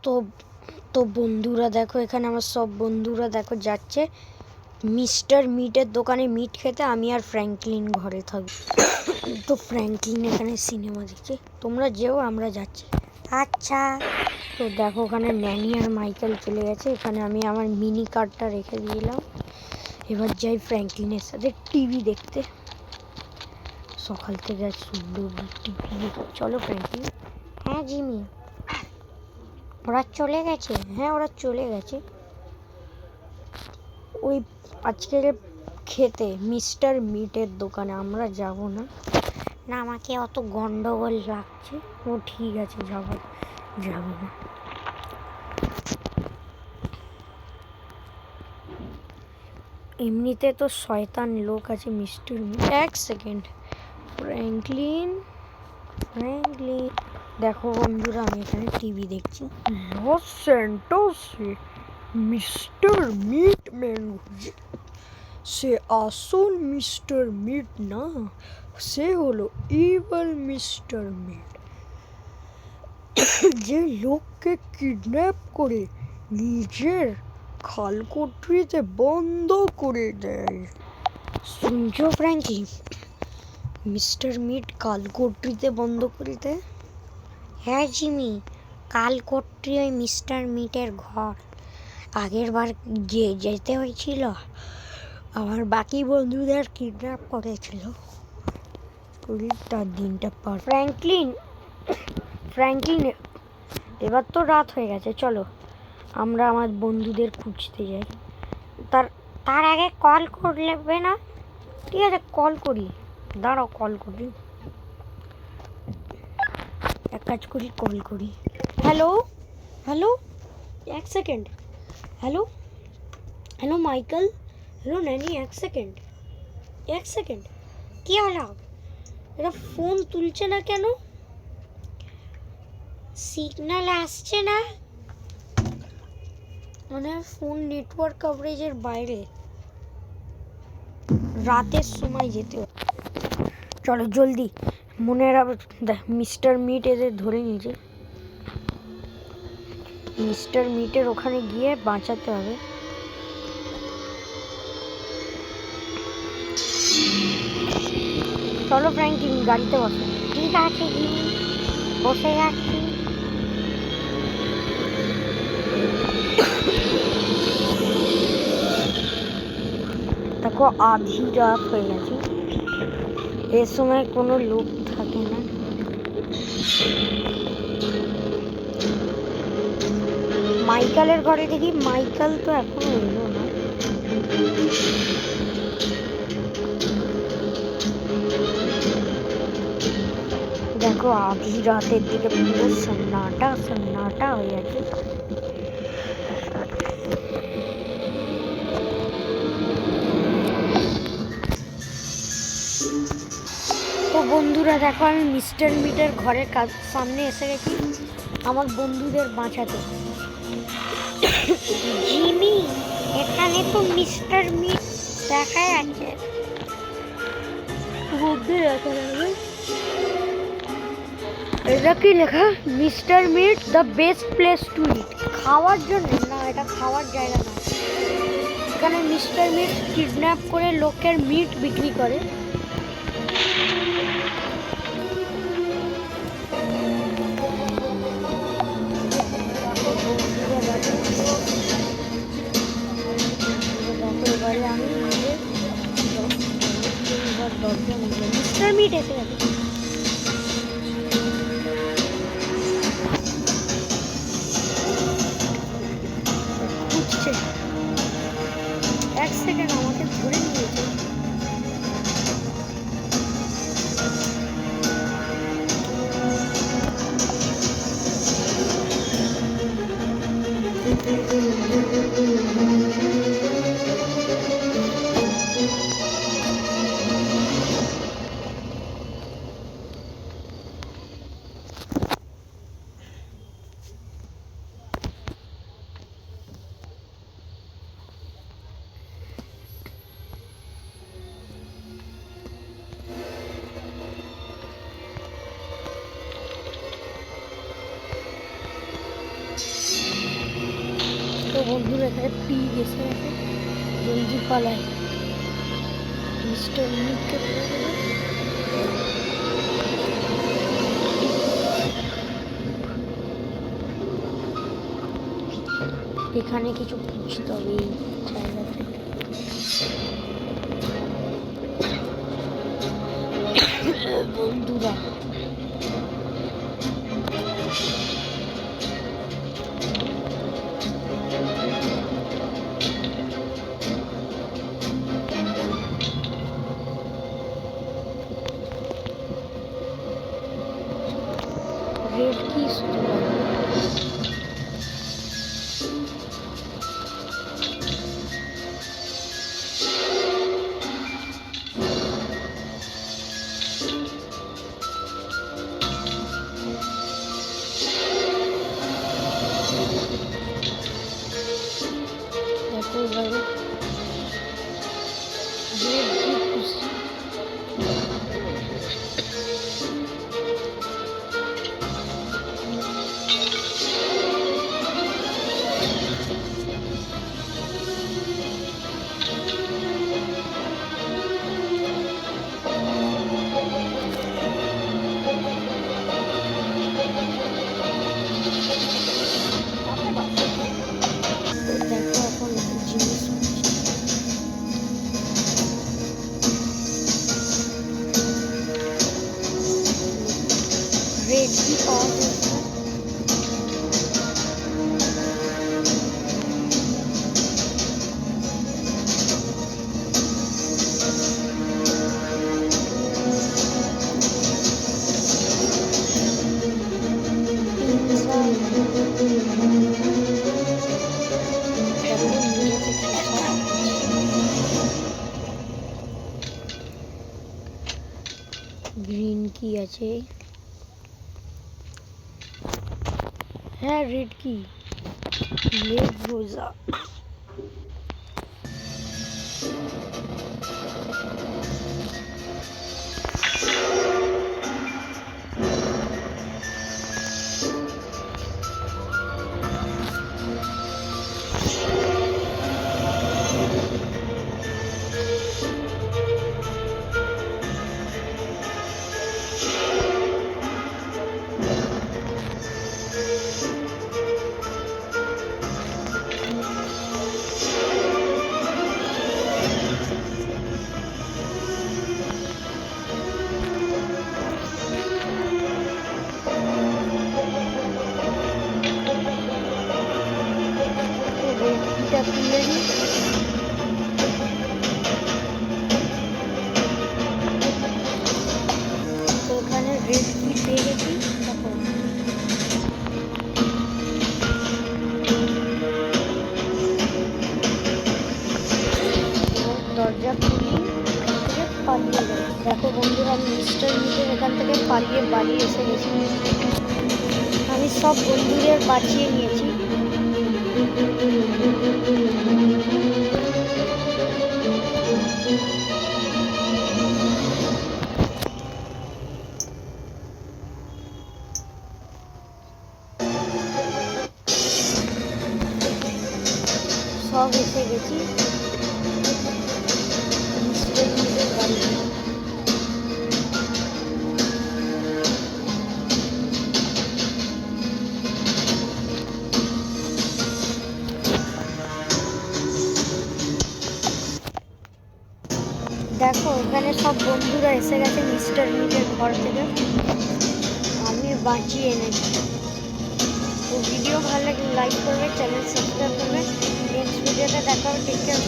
তো তো বন্ধুরা দেখো, এখানে আমার সব বন্ধুরা দেখো যাচ্ছে মিস্টার মিটের দোকানে মিট খেতে। আমি আর ফ্র্যাঙ্কলিন ঘরে থাকবো। তো ফ্র্যাঙ্কলিন এখানে সিনেমা দেখছে, তোমরা যেও, আমরা যাচ্ছি। আচ্ছা। তো দেখো ওখানে ন্যানি আর মাইকেল চলে গেছে। এখানে আমি আমার মিনি কারটা রেখে দিলাম। এবার যাই ফ্র্যাঙ্কলিনের সাথে টিভি দেখতে। সকাল থেকে আজ সুন্দর টিভি। চলো ফ্র্যাঙ্কলিন। হ্যাঁ জিমি, ওরা চলে গেছে। হ্যাঁ ওরা চলে গেছে ওই আজকে খেতে মিস্টার মিটের দোকানে। আমরা যাব না। না, আমাকে অত গন্ডগোল লাগছে। ও ঠিক আছে, যাব না। এমনিতে তো শয়তান লোক আছে মিস্টার মিট। এক সেকেন্ড, ফ্র্যাঙ্কলিন দেখো বন্ধুরা, আমি এখানে টিভি দেখছি। লস স্যান্টোসে মিস্টার মিট মেনু। সে আসল মিস্টার মিট না, সে হলো ইভল মিস্টার মিট, যে লোককে কিডন্যাপ করে নিজের খালকটরিতে বন্ধ করে দেয়। শুনছো ফ্র্যাঙ্কি, মিস্টার মিট কালকটরিতে বন্ধ করে দেয়। হ্যাঁ জিমি, কালকটরি ওই মিস্টার মিটের ঘর। আগের বার যেতে হয়েছিল, আমার বাকি বন্ধুদের কিডন্যাপ করেছিল। তার দিনটা পার। ফ্র্যাঙ্কলিন এবার তো রাত হয়ে গেছে, চলো আমরা আমার বন্ধুদের খুঁজতে যাই। তার আগে কল করলে না? ঠিক আছে, কল করি, দাঁড়াও কল করি। এক কাজ করি, কল করি। হ্যালো, এক সেকেন্ড। হ্যালো মাইকেল, হ্যালো ন্যানি, এক সেকেন্ড। কি হলো? এরা ফোন তুলছে না কেন? সিগন্যাল আসছে না, মানে ফোন নেটওয়ার্ক কভারেজের বাইরে। রাতের সময় যেতে হবে। চলো জলদি, মনে দেখ মিস্টার মিট এদের ধরে নিয়েছে। মিস্টার মিটের ওখানে গিয়ে বাঁচাতে হবে। চলো ফ্র্যাঙ্কলিন, গাড়িতে বসো। ঠিক আছে জিমি, বসে যাচ্ছি। দেখো আধি রাত হয়ে গেছে, এর সময় কোনো লোক থাকে না। মাইকেলের ঘরে দেখি, মাইকেল তো এখনো এলো না। দেখো আধি রাতের দিকে পুরো সন্নাটা হয়ে আছে। তো বন্ধুরা দেখো, আমি মিস্টার মিটের ঘরের সামনে এসে গেছি আমার বন্ধুদের বাঁচাতে। জিমি, এখানে তো মিস্টার মিট দেখা যাচ্ছে। এটা কি লেখা? Mister Meat the best place to eat. খাওয়ার জন্য না, এটা খাওয়ার জায়গা না। এখানে মিস্টার মিট কিডন্যাপ করে লোকের মিট বিক্রি করে। মিস্টার মিট এসে গেছে। এক সেকেন্ড, আমাকে ধরে নিয়েছে। বন্ধুরা এখানে পি গেছে, জলদি পালায়, মিস্টার মিটকে ধরে দেবে। এখানে কিছু খুঁজতে হবে এই জায়গাতে। বন্ধুরা রেড কি দেখো এবারে রেড কি খুঁজছে। দেখো এখন জিনিস রেড কি পাওয়া যাচ্ছে। গ্রিন কি আছে, হ্যাঁ রেড কি, রেড রোজা। রেডটা তুলে নিই। তো এখানে রেড কি পেয়ে গেছি, দেখো দরজা খুলি, এখান থেকে পালিয়ে যাই। দেখো বন্ধুরা আমি মিস্টার মিটের এখান থেকে পালিয়ে বাড়ি এসে গেছি। আমি সব বন্ধুদের বাঁচিয়ে নিয়েছি। সব এসে গেছি মিস্টার মিটের বাড়ি। দেখো এখানে সব বন্ধুরা এসে গেছে মিস্টার মিটের ঘর থেকে, আমি বাঁচিয়ে এনেছি। তো ভিডিও ভালো লাগলে লাইক করবে, চ্যানেল সাবস্ক্রাইব করবে। নেক্সট ভিডিওতে দেখা হবে, টেক কেয়ার।